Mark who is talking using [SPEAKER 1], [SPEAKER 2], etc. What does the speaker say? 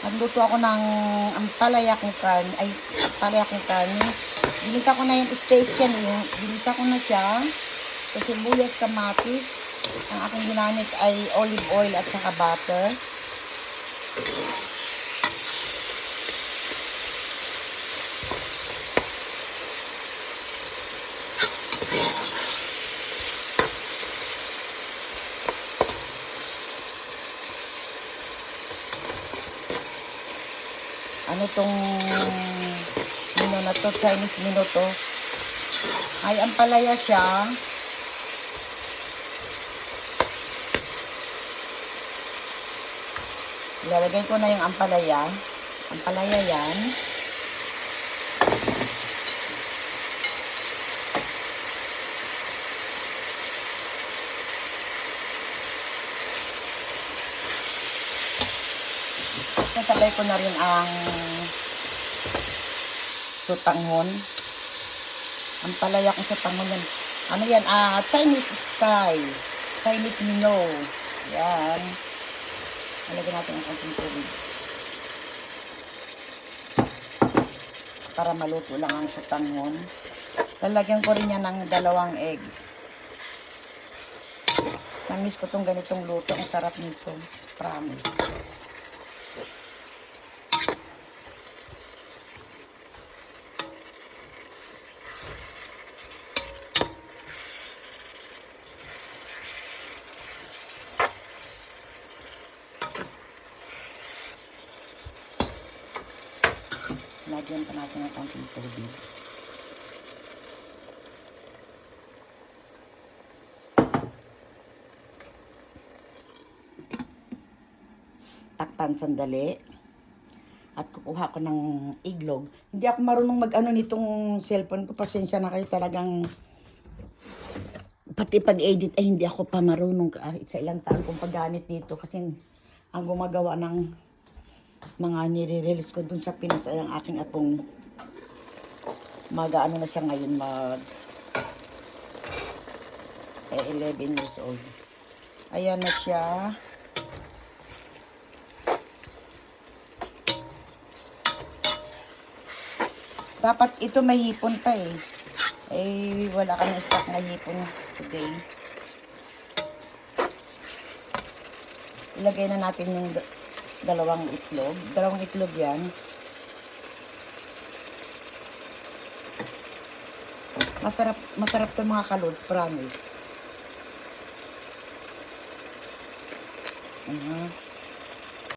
[SPEAKER 1] Nagluto ako ng palaya kong karne. Ay, palaya kong karne. Ginisa ko na yung steak yan. Ginisa ko na siya. So, sibuyas, kamatis. Ang aking ginamit ay olive oil at saka butter. Ano tong mino na to? Chinese mino to. Ay, ang palaya siya. Ilalagay ko na yung ampalaya. Ampalaya yan. Sasabay ko na rin ang sutanghon. Ampalaya kong sutanghon yan. Ano yan? Chinese style. Chinese mino. Yan. Nalagyan natin ang konting tubig. Para maluto lang ang sutanghon. Lalagyan ko rin yan ng 2 egg. Namiss ko tong ganitong luto. Ang sarap nito. Promise. Lagyan pa natin ng konting tubig. Takpan sandali. At kukuha ko ng iglog. Hindi ako marunong mag-ano nitong cellphone ko. Pasensya na kayo, talagang pati pag-edit ay hindi ako pa marunong. Sa ilang taon kong paggamit dito. Kasi ang gumagawa ng mga nire-release ko dun sa Pinas ay ang aking apong mag-ano na siya ngayon, 11 years old. Ayan na siya. Dapat ito may hipon pa eh. Eh, wala kang stock na hipon today. Ilagay na natin yung 2 itlog. 2 itlog yan. Masarap to mga kalods, promise.